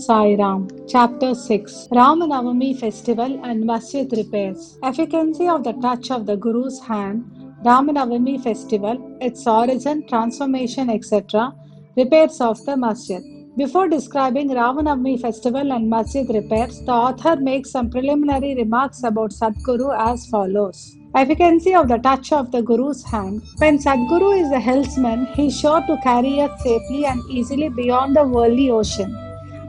Sai Ram. Chapter 6 Ramanavami Festival and Masjid Repairs. Efficacy of the touch of the Guru's hand. Ramanavami Festival, its origin, transformation, etc. Repairs of the Masjid. Before describing Ramanavami Festival and Masjid repairs, the author makes some preliminary remarks about Sadguru as follows. Efficacy of the touch of the Guru's hand. When Sadguru is the helmsman, he is sure to carry us safely and easily beyond the worldly ocean.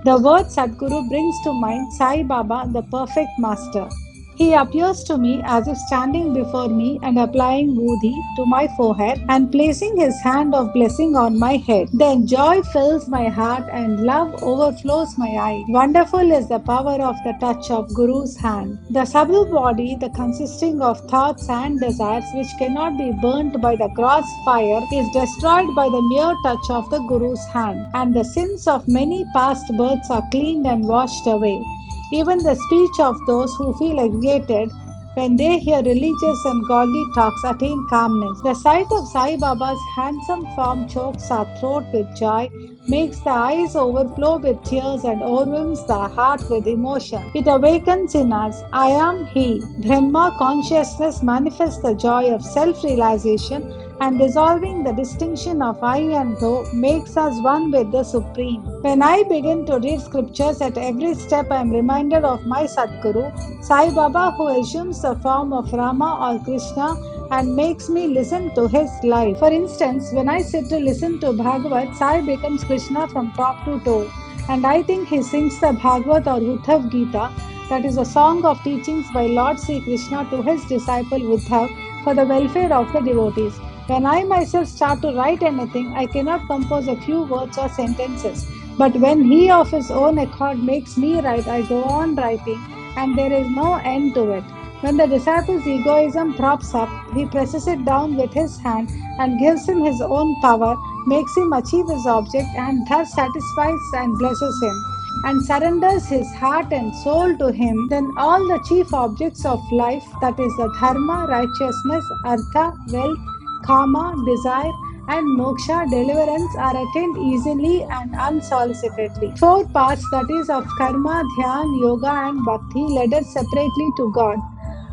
The word Sadguru brings to mind Sai Baba, the perfect master. He appears to me as if standing before me and applying Woody to my forehead and placing his hand of blessing on my head. Then joy fills my heart and love overflows my eyes. Wonderful is the power of the touch of Guru's hand. The subtle body, the consisting of thoughts and desires which cannot be burnt by the cross fire, is destroyed by the mere touch of the Guru's hand, and the sins of many past births are cleaned and washed away. Even the speech of those who feel agitated when they hear religious and godly talks attain calmness. The sight of Sai Baba's handsome form chokes our throat with joy, makes the eyes overflow with tears and overwhelms the heart with emotion. It awakens in us, I am He. Brahma consciousness manifests the joy of self-realization, and dissolving the distinction of I and thou makes us one with the Supreme. When I begin to read scriptures, at every step I am reminded of my Sadguru, Sai Baba, who assumes the form of Rama or Krishna and makes me listen to his life. For instance, when I sit to listen to Bhagavat, Sai becomes Krishna from top to toe, and I think he sings the Bhagavat or Uddhav Gita, that is a song of teachings by Lord Sri Krishna to his disciple Uddhav for the welfare of the devotees. When I myself start to write anything, I cannot compose a few words or sentences. But when he of his own accord makes me write, I go on writing, and there is no end to it. When the disciple's egoism props up, he presses it down with his hand and gives him his own power, makes him achieve his object, and thus satisfies and blesses him, and surrenders his heart and soul to him, then all the chief objects of life, that is the dharma, righteousness, artha, wealth, kama, desire, and moksha, deliverance, are attained easily and unsolicitedly. Four paths, that is of karma, dhyan, yoga, and bhakti, led us separately to God.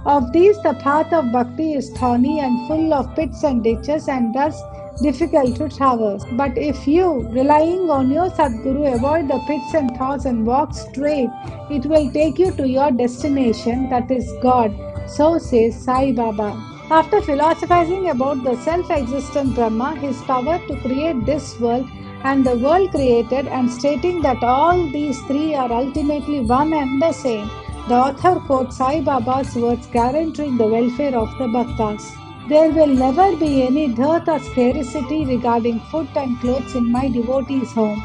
Of these, the path of bhakti is thorny and full of pits and ditches, and thus difficult to traverse. But if you, relying on your Sadguru, avoid the pits and thorns and walk straight, it will take you to your destination, that is God. So says Sai Baba. After philosophizing about the self-existent Brahma, his power to create this world and the world created, and stating that all these three are ultimately one and the same, the author quotes Sai Baba's words guaranteeing the welfare of the bhaktas. There will never be any dearth or scarcity regarding food and clothes in my devotees' home.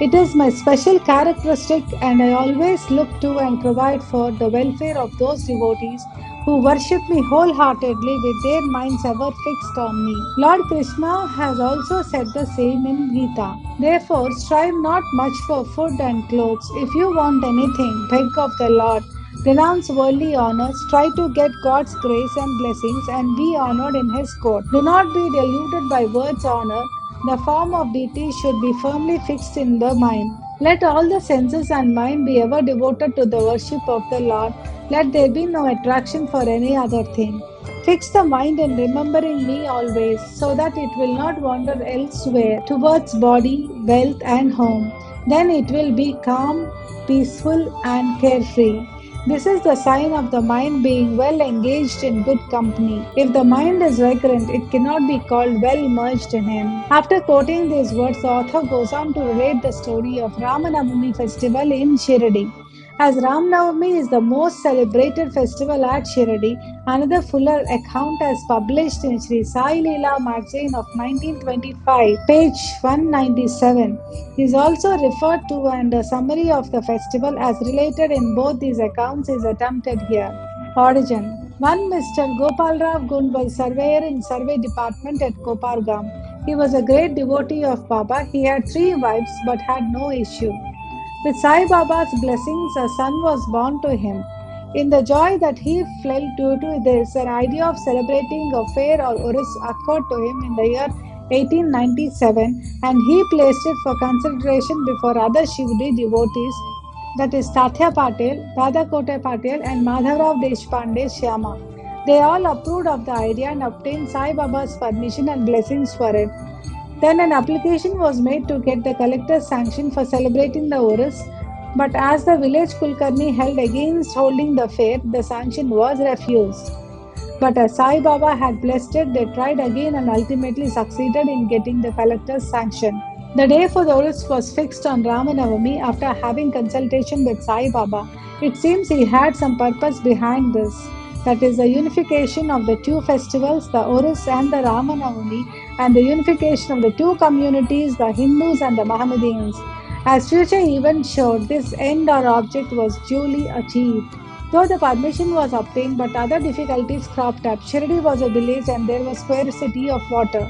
It is my special characteristic, and I always look to and provide for the welfare of those devotees who worship me wholeheartedly with their minds ever fixed on me. Lord Krishna has also said the same in Gita. Therefore, strive not much for food and clothes. If you want anything, beg of the Lord. Renounce worldly honors, try to get God's grace and blessings, and be honored in His court. Do not be deluded by words' honor. The form of deity should be firmly fixed in the mind. Let all the senses and mind be ever devoted to the worship of the Lord. Let there be no attraction for any other thing. Fix the mind in remembering me always, so that it will not wander elsewhere towards body, wealth, and home. Then it will be calm, peaceful, and carefree. This is the sign of the mind being well engaged in good company. If the mind is vagrant, it cannot be called well immersed in him. After quoting these words, the author goes on to relate the story of Ramanavami festival in Shirdi. As Ramanavami is the most celebrated festival at Shirdi, another fuller account is published in Shirdi Sai Leela magazine of 1925, page 197, is also referred to, and a summary of the festival as related in both these accounts is attempted here. Origin. One Mr. Gopalrao Gund was surveyor in survey department at Kopargam. He was a great devotee of Baba. He had 3 wives but had no issue. With Sai Baba's blessings, a son was born to him. In the joy that he felt due to this, an idea of celebrating a fair or urus occurred to him in the year 1897, and he placed it for consideration before other Shivdi devotees that is Tatya Patil, Radhakote Patil, and Madhavrao Deshpande Shyama. They all approved of the idea and obtained Sai Baba's permission and blessings for it. Then an application was made to get the collector's sanction for celebrating the Urus, but as the village Kulkarni held against holding the fair, the sanction was refused. But as Sai Baba had blessed it, they tried again and ultimately succeeded in getting the collector's sanction. The day for the Urus was fixed on Ramanavami after having consultation with Sai Baba. It seems he had some purpose behind this. That is the unification of the two festivals, the Urus and the Ramanavami, and the unification of the two communities, the Hindus and the Mohammedans. As future events showed, this end or object was duly achieved. Though the permission was obtained, but other difficulties cropped up. Shirdi was a village and there was scarcity of water.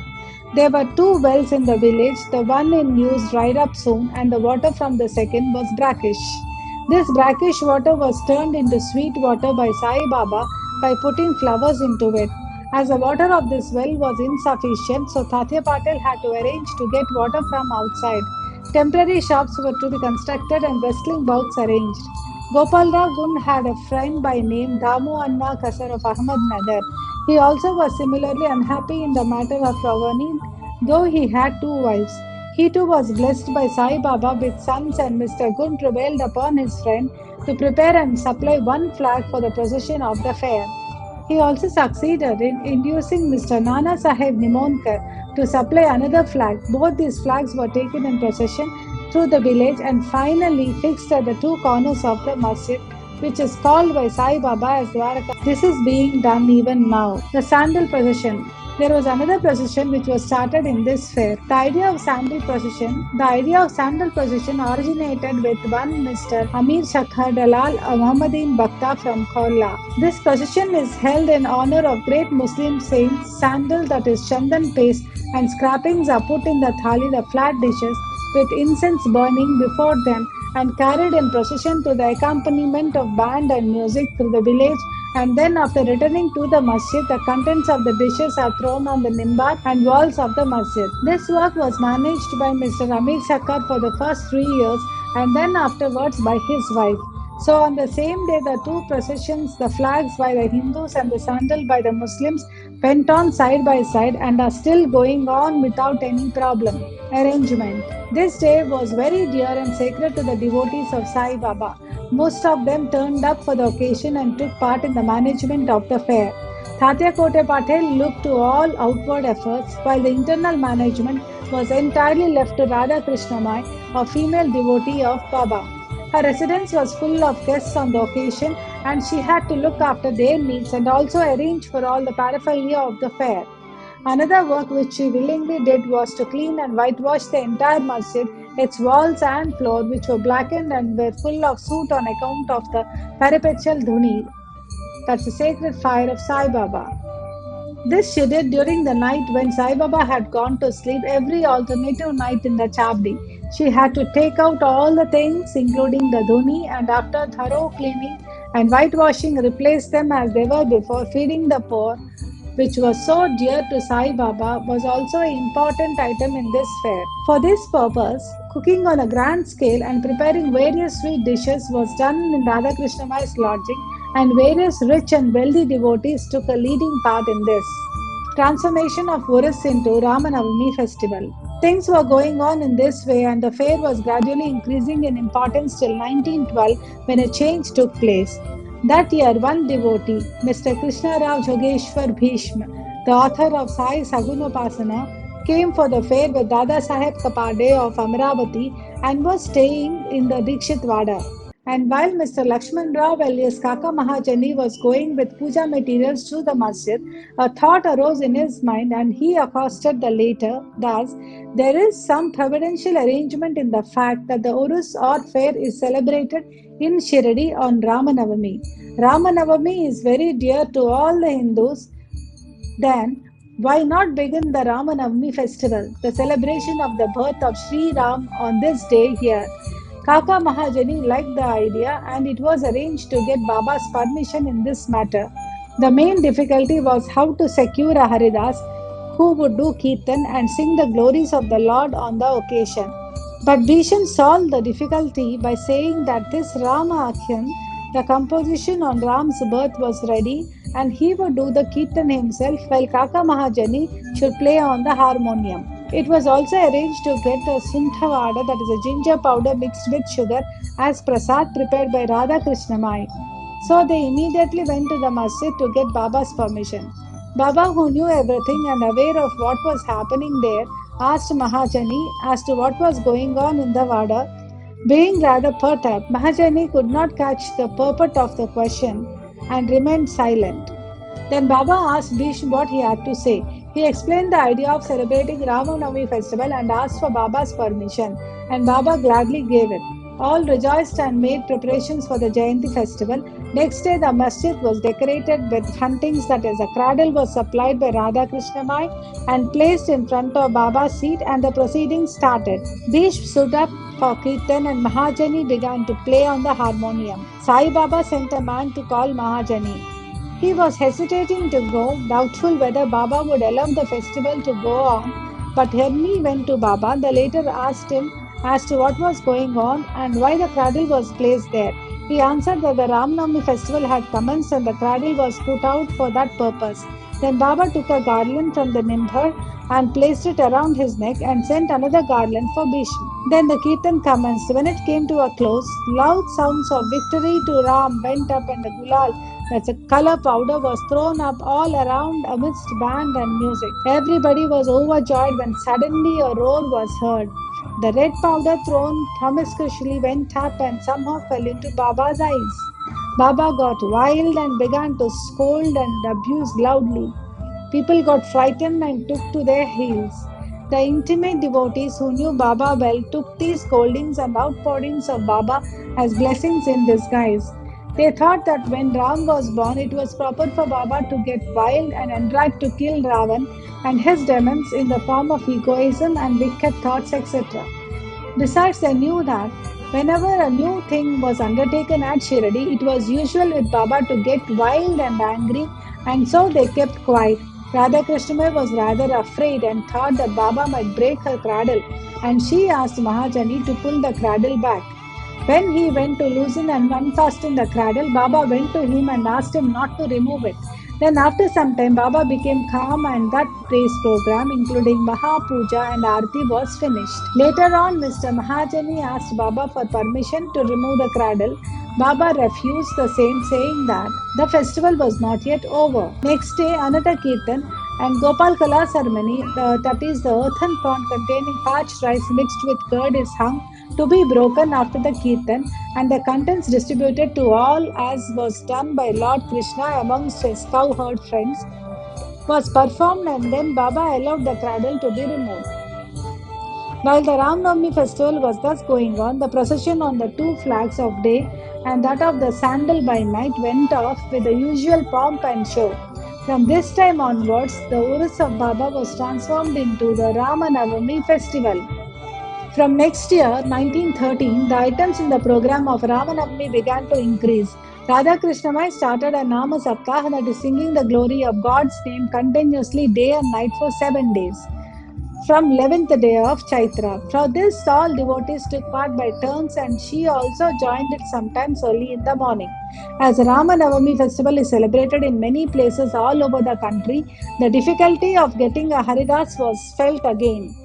There were two wells in the village. The one in use dried up soon, and the water from the second was brackish. This brackish water was turned into sweet water by Sai Baba by putting flowers into it. As the water of this well was insufficient, so Tatya Patel had to arrange to get water from outside. Temporary shops were to be constructed and wrestling bouts arranged. Gopalrao Gun had a friend by name Damu Anna Kasar of Ahmednagar. He also was similarly unhappy in the matter of Ravani, though he had two wives. He too was blessed by Sai Baba with sons, and Mr. Gun prevailed upon his friend to prepare and supply one flag for the procession of the fair. He also succeeded in inducing Mr. Nana Sahib Nimonkar to supply another flag. Both these flags were taken in procession through the village and finally fixed at the two corners of the masjid, which is called by Sai Baba as Dwaraka. This is being done even now. The Sandal Procession. There was another procession which was started in this fair. The idea of sandal procession originated with one Mr. Amir Shakhar Dalal, a Muhammadan Bhakta from Khorla. This procession is held in honor of great Muslim saints. Sandal, that is Chandan paste, and scrapings are put in the thali, the flat dishes, with incense burning before them and carried in procession to the accompaniment of band and music through the village, and then after returning to the masjid, the contents of the dishes are thrown on the mimbar and walls of the masjid. This work was managed by Mr. Amir Shakkar for the first 3 years and then afterwards by his wife. So on the same day, the two processions, the flags by the Hindus and the sandal by the Muslims, went on side by side and are still going on without any problem. Arrangement. This day was very dear and sacred to the devotees of Sai Baba. Most of them turned up for the occasion and took part in the management of the fair. Tatya Kote Patel looked to all outward efforts, while the internal management was entirely left to Radha Krishnamai, a female devotee of Baba. Her residence was full of guests on the occasion, and she had to look after their needs and also arrange for all the paraphernalia of the fair. Another work which she willingly did was to clean and whitewash the entire masjid, its walls and floor, which were blackened and were full of soot on account of the perpetual dhuni, that's the sacred fire of Sai Baba. This she did during the night when Sai Baba had gone to sleep every alternative night in the chabdi. She had to take out all the things, including the dhuni, and after thorough cleaning and whitewashing, replace them as they were before. Feeding the poor, which was so dear to Sai Baba, was also an important item in this fair. For this purpose, cooking on a grand scale and preparing various sweet dishes was done in Radhakrishnamai's lodging, and various rich and wealthy devotees took a leading part in this. Transformation of Urus into Ramanavami festival. Things were going on in this way, and the fair was gradually increasing in importance till 1912 when a change took place. That year, one devotee, Mr. Krishna Rao Jogeshwar Bhishma, the author of Sai Sagunopasana, came for the fair with Dada Saheb Kapade of Amravati and was staying in the Dikshit Vada. And while Mr. Lakshman Rao alias Kaka Mahajani was going with puja materials to the masjid, a thought arose in his mind and he accosted the latter. Thus, there is some providential arrangement in the fact that the Urus or fair is celebrated in Shirdi on Ramanavami. Ramanavami is very dear to all the Hindus. Then, why not begin the Ramanavami festival, the celebration of the birth of Sri Ram on this day here? Kaka Mahajani liked the idea and it was arranged to get Baba's permission in this matter. The main difficulty was how to secure a Haridas who would do Kirtan and sing the glories of the Lord on the occasion. But Bhisham solved the difficulty by saying that this Rama Akhyan, the composition on Ram's birth, was ready and he would do the kirtan himself while Kaka Mahajani should play on the harmonium. It was also arranged to get the Sunthavada, that is a ginger powder mixed with sugar, as prasad prepared by Radha Krishnamai. So they immediately went to the masjid to get Baba's permission. Baba, who knew everything and aware of what was happening there, asked Mahajani as to what was going on in the Vada. Being rather perturbed, Mahajani could not catch the purport of the question and remained silent. Then Baba asked Bhishma what he had to say. He explained the idea of celebrating Ramanavami festival and asked for Baba's permission, and Baba gladly gave it. All rejoiced and made preparations for the Jayanti festival. Next day, the masjid was decorated with huntings, that is, a cradle was supplied by Radha Krishnamai and placed in front of Baba's seat, and the proceedings started. Bhishma stood up for Kirtan and Mahajani began to play on the harmonium. Sai Baba sent a man to call Mahajani. He was hesitating to go, doubtful whether Baba would allow the festival to go on, but when he went to Baba, the latter asked him as to what was going on and why the cradle was placed there. He answered that the Ramnavami festival had commenced and the cradle was put out for that purpose. Then Baba took a garland from the nimbar and placed it around his neck and sent another garland for Bhishma. Then the kirtan commenced. When it came to a close, loud sounds of victory to Ram went up and the gulal, that's a color powder, was thrown up all around amidst band and music. Everybody was overjoyed when suddenly a roar was heard. The red powder thrown promiscuously went up and somehow fell into Baba's eyes. Baba got wild and began to scold and abuse loudly. People got frightened and took to their heels. The intimate devotees who knew Baba well took these scoldings and outpourings of Baba as blessings in disguise. They thought that when Ram was born, it was proper for Baba to get wild and enraged to kill Ravan and his demons in the form of egoism and wicked thoughts, etc. Besides, they knew that whenever a new thing was undertaken at Shirdi, it was usual with Baba to get wild and angry, and so they kept quiet. Radha Krishnamai was rather afraid and thought that Baba might break her cradle, and she asked Mahajani to pull the cradle back. When he went to loosen and unfasten the cradle, Baba went to him and asked him not to remove it. Then, after some time, Baba became calm and that praise program, including Maha Puja and Aarti, was finished. Later on, Mr. Mahajani asked Baba for permission to remove the cradle. Baba refused the same, saying that the festival was not yet over. Next day, another kirtan and Gopal Kala ceremony, that is, the earthen pot containing parched rice mixed with curd, is hung to be broken after the kirtan and the contents distributed to all, as was done by Lord Krishna amongst his cowherd friends, was performed, and then Baba allowed the cradle to be removed. While the Ramnavami festival was thus going on, the procession on the two flags of day and that of the sandal by night went off with the usual pomp and show. From this time onwards, the Urus of Baba was transformed into the Ramanavami festival. From next year, 1913, the items in the program of Ramanavami began to increase. Radha Krishnamai started a Nama Saptah, that is singing the glory of God's name continuously day and night for 7 days from 11th day of Chaitra. For this, all devotees took part by turns and she also joined it sometimes early in the morning. As Ramanavami festival is celebrated in many places all over the country, the difficulty of getting a Haridas was felt again.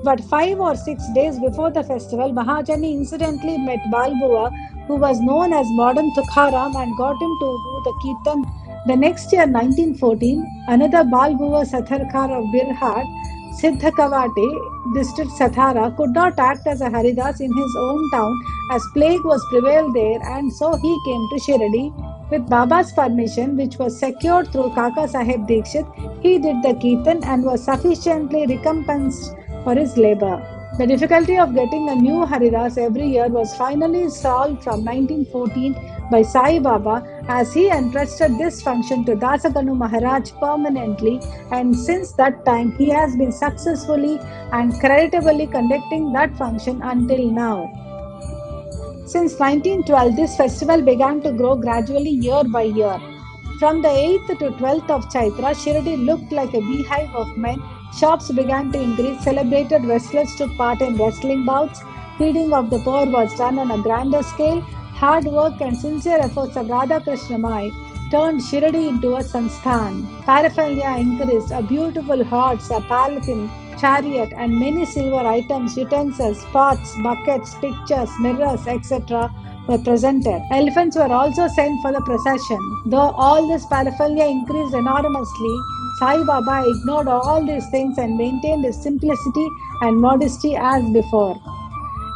But 5 or 6 days before the festival, Mahajani incidentally met Balbua, who was known as modern Tukharam, and got him to do the kirtan. The next year, 1914, another Balbua Satharkar of Birhat, Siddha Kavate, district Sathara, could not act as a Haridas in his own town as plague was prevailed there, and so he came to Shirdi. With Baba's permission, which was secured through Kaka Sahib Dikshit, he did the kirtan and was sufficiently recompensed for his labor. The difficulty of getting a new Haridas every year was finally solved from 1914 by Sai Baba, as he entrusted this function to Dasaganu Maharaj permanently, and since that time he has been successfully and creditably conducting that function until now. Since 1912, this festival began to grow gradually year by year. From the 8th to 12th of Chaitra, Shirdi looked like a beehive of men. Shops began to increase, celebrated wrestlers took part in wrestling bouts, Feeding of the poor was done on a grander scale. Hard work and sincere efforts of Radha Krishna Mai turned Shirdi into a sansthan. Paraphernalia increased. A beautiful horse, a palanquin, chariot, and many silver items, utensils, pots, buckets, pictures, mirrors, etc. were presented. Elephants were also sent for the procession. Though all this paraphernalia increased enormously, Sai Baba ignored all these things and maintained his simplicity and modesty as before.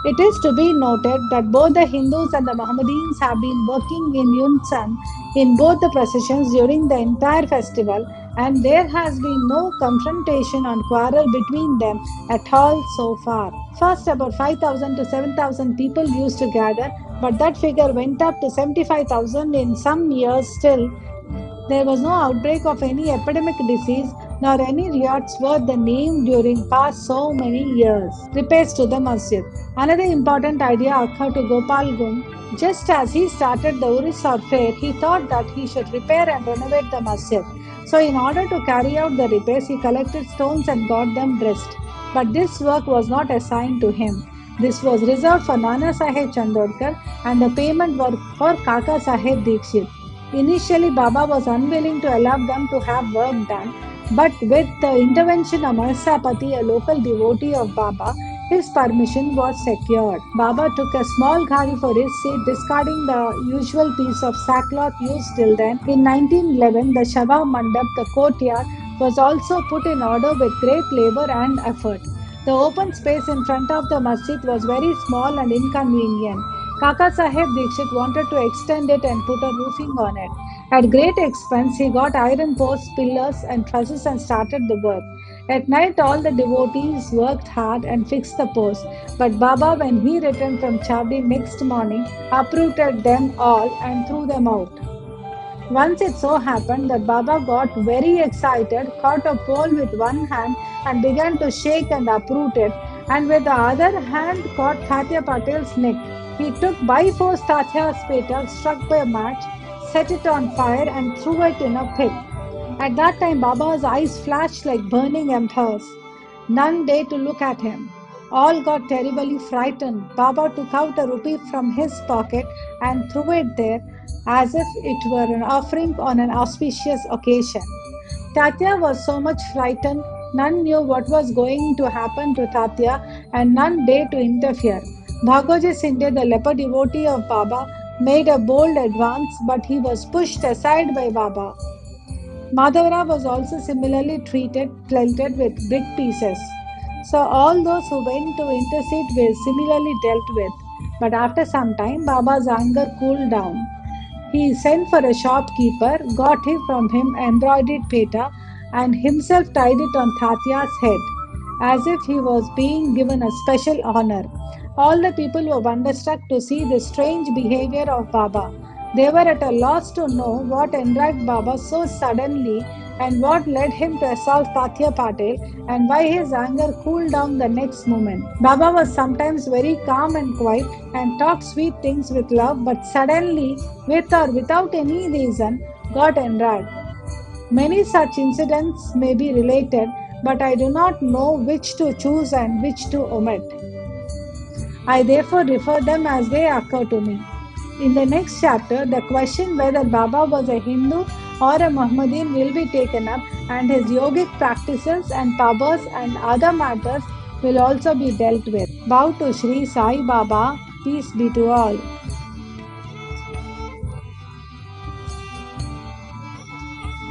It is to be noted that both the Hindus and the Mohammedans have been working in unison in both the processions during the entire festival, and there has been no confrontation or quarrel between them at all so far. First, about 5,000 to 7,000 people used to gather, but that figure went up to 75,000 in some years still. There was no outbreak of any epidemic disease nor any riots worth the name during past so many years. Repairs to the masjid. Another important idea occurred to Gopal Gung. Just as he started the Urisar fair, he thought that he should repair and renovate the masjid. So, in order to carry out the repairs, he collected stones and got them dressed. But this work was not assigned to him. This was reserved for Nana Saheb Chandorkar, and the payment was for Kaka Saheb Dikshit. Initially, Baba was unwilling to allow them to have work done, but with the intervention of Mahasapati, a local devotee of Baba, his permission was secured. Baba took a small ghari for his seat, discarding the usual piece of sackcloth used till then. In 1911, the Shava Mandap, the courtyard, was also put in order with great labor and effort. The open space in front of the masjid was very small and inconvenient. Kaka Saheb Dikshit wanted to extend it and put a roofing on it. At great expense, he got iron posts, pillars, and trusses and started the work. At night, all the devotees worked hard and fixed the posts. But Baba, when he returned from Chavdi next morning, uprooted them all and threw them out. Once it so happened that Baba got very excited, caught a pole with one hand and began to shake and uproot it, and with the other hand caught Tatya Patel's neck. He took by force Tatya's petal, struck by a match, set it on fire, and threw it in a pit. At that time, Baba's eyes flashed like burning embers. None dared to look at him. All got terribly frightened. Baba took out a rupee from his pocket and threw it there as if it were an offering on an auspicious occasion. Tatya was so much frightened, none knew what was going to happen to Tatya and none dared to interfere. Bhagoji Sinde, the leper devotee of Baba, made a bold advance, but he was pushed aside by Baba. Madhavara was also similarly pelted with brick pieces. So all those who went to intercede were similarly dealt with. But after some time, Baba's anger cooled down. He sent for a shopkeeper, got him from him embroidered peta, and himself tied it on Tatya's head, as if he was being given a special honor. All the people were wonderstruck to see the strange behavior of Baba. They were at a loss to know what enraged Baba so suddenly and what led him to assault Tatya Patel and why his anger cooled down the next moment. Baba was sometimes very calm and quiet and talked sweet things with love, but suddenly, with or without any reason, got enraged. Many such incidents may be related, but I do not know which to choose and which to omit. I therefore refer them as they occur to me. In the next chapter, the question whether Baba was a Hindu or a Mohammedan will be taken up, and his yogic practices and powers and other matters will also be dealt with. Bow to Shri Sai Baba, peace be to all.